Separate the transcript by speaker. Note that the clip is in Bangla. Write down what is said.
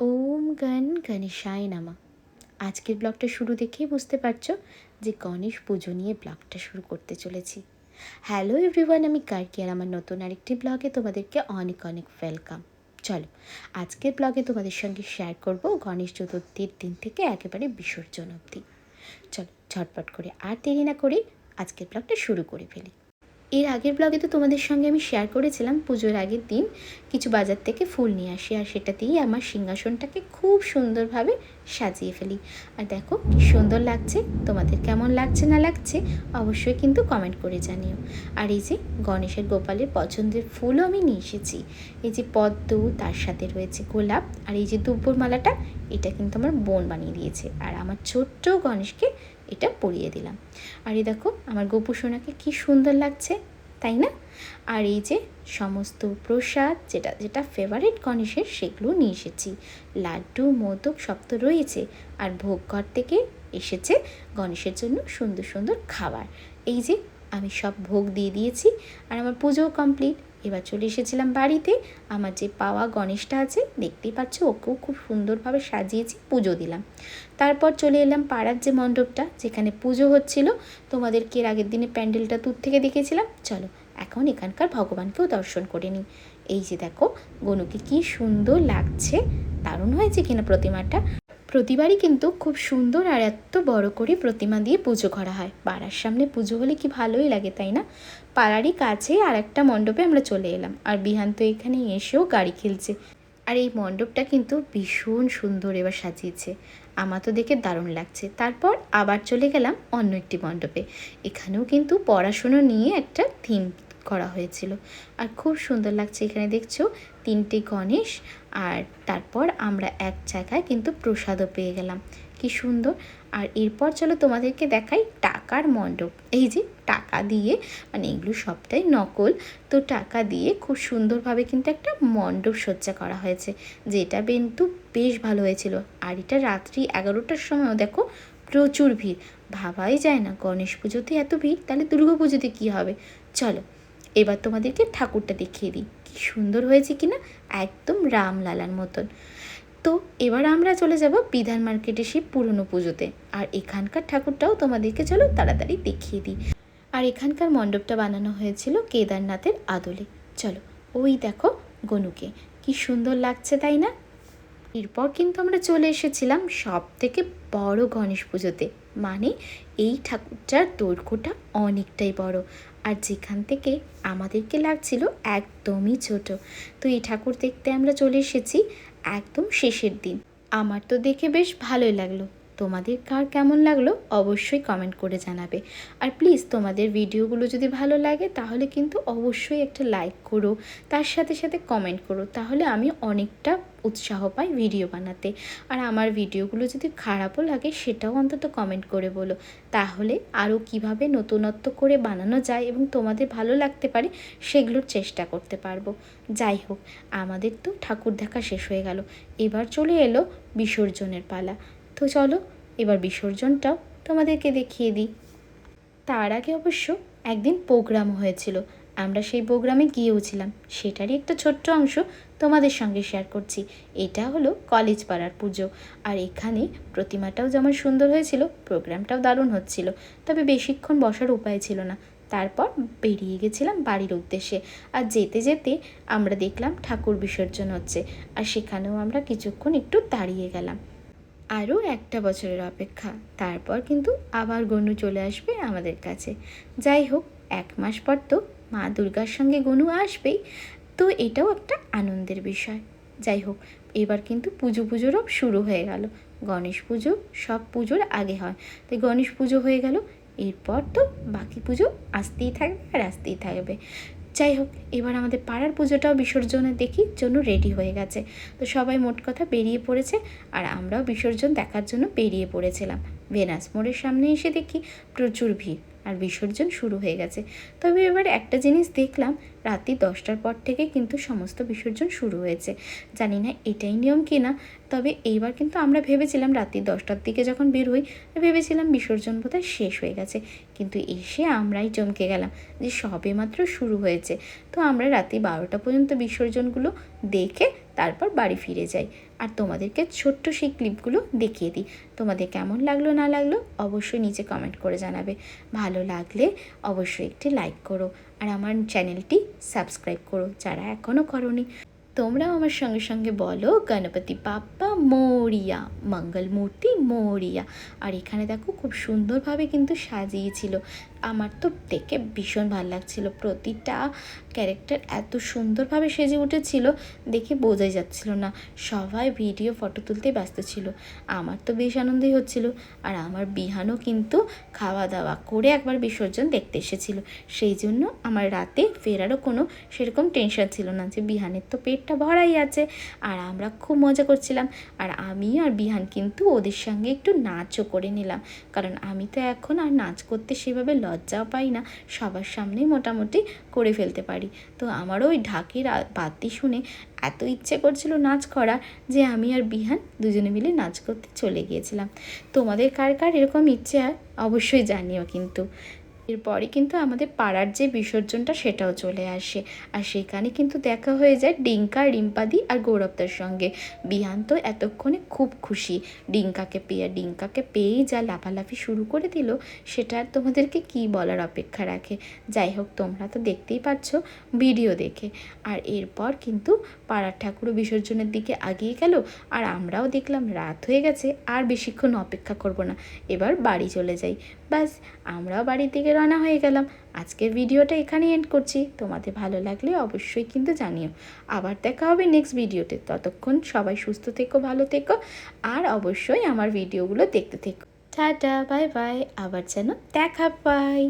Speaker 1: ওম গণ গণেশায় নমঃ। আজকের ব্লগটা শুরু দেখেই বুঝতে পারছো যে গণেশ পুজো নিয়ে ব্লগটা শুরু করতে চলেছি। হ্যালো এভরিওয়ান, আমি কার্কি আর আমার নতুন আরেকটি ব্লগে তোমাদেরকে অনেক অনেক ওয়েলকাম। চলো, আজকের ব্লগে তোমাদের সঙ্গে শেয়ার করব গণেশ চতুর্থীর দিন থেকে একেবারে বিসর্জন অবধি। চলো ঝটপট করে আর দেরি না করে আজকের ব্লগটা শুরু করে ফেলি। এর আগের ব্লগে তো তোমাদের সঙ্গে আমি শেয়ার করেছিলাম পুজোর আগের দিন কিছু বাজার থেকে ফুল নিয়ে আসি, আর সেটা দিয়েই আমার সিংহাসনটাকে খুব সুন্দরভাবে সাজিয়ে ফেলি। আর দেখো কি সুন্দর লাগছে, তোমাদের কেমন লাগছে না লাগছে অবশ্যই কিন্তু কমেন্ট করে জানিও। আর এই যে গণেশের গোপালের পছন্দের ফুলও আমি নিয়ে এসেছি। এই যে পদ্ম, তার সাথে রয়েছে গোলাপ, আর এই যে দুব্বর মালাটা, এটা কিন্তু আমার বোন বানিয়ে দিয়েছে, আর আমার ছোট্ট গণেশকে এটা পরিয়ে দিলাম। আর এই দেখো আমার গোপু সোনাকে কী সুন্দর লাগছে, তাই না? আর এই যে সমস্ত প্রসাদ যেটা যেটা ফেভারিট গণেশের সেগুলো নিয়ে এসেছি। লাড্ডু, মোদক সব তো রয়েছে, আর ভোগঘর থেকে এসেছে গণেশের জন্য সুন্দর সুন্দর খাবার। এই যে আমি সব ভোগ দিয়ে দিয়েছি, আর আমার পুজোও কমপ্লিট। এবার চলে এসেছিলাম বাড়িতে। আমার যে পাওয়া গণেশটা আছে, দেখতেই পাচ্ছ, ওকেও খুব সুন্দরভাবে সাজিয়েছি, পুজো দিলাম। তারপর চলে এলাম পাড়ার যে মণ্ডপটা যেখানে পুজো হচ্ছিল। তোমাদেরকে এর আগের দিনে প্যান্ডেলটা দূর থেকে দেখেছিলাম। চলো এখন এখানকার ভগবানকেও দর্শন করে নিই। এই যে দেখো গনুকে কি সুন্দর লাগছে, দারুণ হয়েছে কিনা প্রতিমাটা। প্রতিবারই কিন্তু খুব সুন্দর আর এত বড় করে প্রতিমা দিয়ে পুজো করা হয়। পাড়ার সামনে পুজো হলে কি ভালোই লাগে, তাই না? পাড়ারই কাছে আর একটা মণ্ডপে আমরা চলে এলাম, আর বিহান তো এখানে এসেও গাড়ি খেলছে। আর এই মণ্ডপটা কিন্তু ভীষণ সুন্দর এবার সাজিয়েছে, আমার তো দেখে দারুণ লাগছে। তারপর আবার চলে গেলাম অন্য একটি মণ্ডপে। এখানেও কিন্তু পড়াশুনো নিয়ে একটা থিম করা হয়েছিল, আর খুব সুন্দর লাগছে। এখানে দেখছো 3টে গণেশ, আর তারপর আমরা এক জায়গায় কিন্তু প্রসাদও পেয়ে গেলাম, কি সুন্দর। আর এরপর চলো তোমাদেরকে দেখাই টাকার মণ্ডপ। এই যে টাকা দিয়ে, মানে এগুলো সবটাই নকল, তো টাকা দিয়ে খুব সুন্দরভাবে কিন্তু একটা মণ্ডপ সজ্জা করা হয়েছে, যেটা কিন্তু বেশ ভালো হয়েছিল। আর এটা রাত্রি 11টার সময়ও দেখো প্রচুর ভিড়, ভাবাই যায় না গণেশ পুজোতে এত ভিড়, তাহলে দুর্গা পুজোতে কী হবে। চলো এবার তোমাদেরকে ঠাকুরটা দেখিয়ে দিই, কি সুন্দর হয়েছে কিনা, একদম রামলালার মতন। তো এবার আমরা চলে যাব বিধান মার্কেটে সেই পুরনো পুজোতে, আর এখানকার ঠাকুরটাও তোমাদেরকে চলো তাড়াতাড়ি দেখিয়ে দিই। আর এখানকার মণ্ডপটা বানানো হয়েছিল কেদারনাথের আদলে। চলো ওই দেখো গনুকে, কি সুন্দর লাগছে, তাই না? এরপর কিন্তু আমরা চলে এসেছিলাম সব থেকে বড় গণেশ পুজোতে, মানে এই ঠাকুরটার দৈর্ঘ্যটা অনেকটাই বড়, আর যেখান থেকে আমাদেরকে লাগছিল একদমই ছোট। তো এই ঠাকুর দেখতে আমরা চলে এসেছি একদম শেষের দিন। আমার তো দেখে বেশ ভালোই লাগলো, তোমাদের কার কেমন লাগলো অবশ্যই কমেন্ট করে জানাবে। আর প্লিজ তোমাদের ভিডিওগুলো যদি ভালো লাগে তাহলে কিন্তু অবশ্যই একটা লাইক করো, তার সাথে সাথে কমেন্ট করো, তাহলে আমি অনেকটা উৎসাহ পাই ভিডিও বানাতে। আর আমার ভিডিওগুলো যদি খারাপও লাগে সেটাও অন্তত কমেন্ট করে বলো, তাহলে আরও কিভাবে নতুনত্ব করে বানানো যায় এবং তোমাদের ভালো লাগতে পারে সেগুলোর চেষ্টা করতে পারবো। যাই হোক, আমাদের তো ঠাকুর দেখা শেষ হয়ে গেল, এবার চলে এলো বিসর্জনের পালা। তো চলো এবার বিসর্জনটাও তোমাদেরকে দেখিয়ে দিই। তার আগে অবশ্য একদিন প্রোগ্রাম হয়েছিল, আমরা সেই প্রোগ্রামে গিয়েওছিলাম, সেটারই একটা ছোট্ট অংশ তোমাদের সঙ্গে শেয়ার করছি। এটা হলো কলেজ পাড়ার পুজো, আর এখানে প্রতিমাটাও যেমন সুন্দর হয়েছিল, প্রোগ্রামটাও দারুণ হচ্ছিল, তবে বেশিক্ষণ বসার উপায় ছিল না। তারপর বেরিয়ে গেছিলাম বাড়ির উদ্দেশ্যে, আর যেতে যেতে আমরা দেখলাম ঠাকুর বিসর্জন হচ্ছে, আর সেখানেও আমরা কিছুক্ষণ একটু দাঁড়িয়ে গেলাম। আরও একটা বছরের অপেক্ষা, তারপর কিন্তু আবার গনু চলে আসবে আমাদের কাছে। যাই হোক, 1 মাস পর তো মা দুর্গার সঙ্গে গনু আসবেই, তো এটাও একটা আনন্দের বিষয়। যাই হোক, এবার কিন্তু পুজোরও শুরু হয়ে গেল। গণেশ পুজো সব পুজোর আগে হয়, তাই গণেশ পুজো হয়ে গেল, এরপর তো বাকি পুজো আসতেই থাকবে আর আসতেই থাকবে। যাই হোক, এবার আমাদের পাড়ার পুজোটাও বিসর্জনের দেখির জন্য রেডি হয়ে গেছে, তো সবাই মোট কথা বেরিয়ে পড়েছে, আর আমরাও বিসর্জন দেখার জন্য বেরিয়ে পড়েছিলাম। ভেনাস মোড়ের সামনে এসে দেখি প্রচুর ভিড়, আর বিসর্জন শুরু হয়ে গেছে। তবে এবার একটা জিনিস দেখলাম, রাত্রি 10টার পর থেকে কিন্তু সমস্ত বিসর্জন শুরু হয়েছে। জানি না এটাই নিয়ম কি না, তবে এইবার কিন্তু আমরা ভেবেছিলাম রাত্রি 10টার দিকে যখন বের হই, ভেবেছিলাম বিসর্জন বোধহয় শেষ হয়ে গেছে, কিন্তু এসে আমরাই চমকে গেলাম যে সবে মাত্র শুরু হয়েছে। তো আমরা রাত্রি 12টা পর্যন্ত বিসর্জনগুলো দেখে তারপর বাড়ি ফিরে যাই। আর তোমাদেরকে ছোট্ট সেই ক্লিপগুলো দেখিয়ে দিই। তোমাদের কেমন লাগলো না লাগলো অবশ্যই নিচে কমেন্ট করে জানাবে। ভালো লাগলে অবশ্যই একটি লাইক করো আর আমার চ্যানেলটি সাবস্ক্রাইব করো যারা এখনও করোনি। তোমরাও আমার সঙ্গে সঙ্গে বলো গণপতি বাপ্পা মোরিয়া, মঙ্গল মূর্তি মোরিয়া। আর এখানে দেখো খুব সুন্দরভাবে কিন্তু সাজিয়েছিল। আমার তো দেখে ভীষণ ভালো লাগছিল, প্রতিটা ক্যারেক্টার এত সুন্দরভাবে সেজে উঠেছিল দেখে বোঝাই যাচ্ছিল না। সবাই ভিডিও ফটো তুলতে ব্যস্ত ছিল। আমার তো বেশ আনন্দই হচ্ছিল। আর আমার বিহানও কিন্তু খাওয়া দাওয়া করে একবার বিসর্জন দেখতে এসেছিল। সেই জন্য আমার রাতে ফেরারও কোনো সেরকম টেনশন ছিল না, যে বিহানের তো পেটটা ভরাই আছে। আর আমরা খুব মজা করছিলাম। আর আমি আর বিহান কিন্তু ওদের সঙ্গে একটু নাচও করে নিলাম, কারণ আমি তো এখন আর নাচ করতে সেভাবে লজ্জাও পাই না, সবার সামনেই মোটামুটি করে ফেলতে পারি। তো আমারও ওই ঢাকের বাদ্যি শুনে এত ইচ্ছে করছিল নাচ করার, যে আমি আর বিহান দুজনে মিলে নাচ করতে চলে গিয়েছিলাম। তোমাদের কার কার এরকম ইচ্ছে হয় অবশ্যই জানিও কিন্তু। এরপরে কিন্তু আমাদের পাড়ার যে বিসর্জনটা সেটাও চলে আসে। আর সেখানে কিন্তু দেখা হয়ে যায় ডিঙ্কা, রিম্পাদি আর গৌরবদার সঙ্গে। বিহান তো এতক্ষণে খুব খুশি ডিঙ্কাকে পেয়েই যা লাফালাফি শুরু করে দিল, সেটা আর তোমাদেরকে কী বলার অপেক্ষা রাখে। যাই হোক, তোমরা তো দেখতেই পাচ্ছ ভিডিও দেখে। আর এরপর কিন্তু পাড়ার ঠাকুরও বিসর্জনের দিকে আগিয়ে গেল। আর আমরাও দেখলাম রাত হয়ে গেছে, আর বেশিক্ষণ অপেক্ষা করব না, এবার বাড়ি চলে যাই। ব্যাস, আমরাও বাড়ির দিকে রওনা হয়ে গেলাম। আজকের ভিডিওটা এখানে এন্ড করছি। তোমাদের ভালো লাগলে অবশ্যই কিন্তু জানিও। আবার দেখা হবে নেক্সট ভিডিওতে। ততক্ষণ সবাই সুস্থ থেকো, ভালো থেকো, আর অবশ্যই আমার ভিডিওগুলো দেখতে থেকো। টাটা, বাই বাই, আবার যেন দেখা পাই।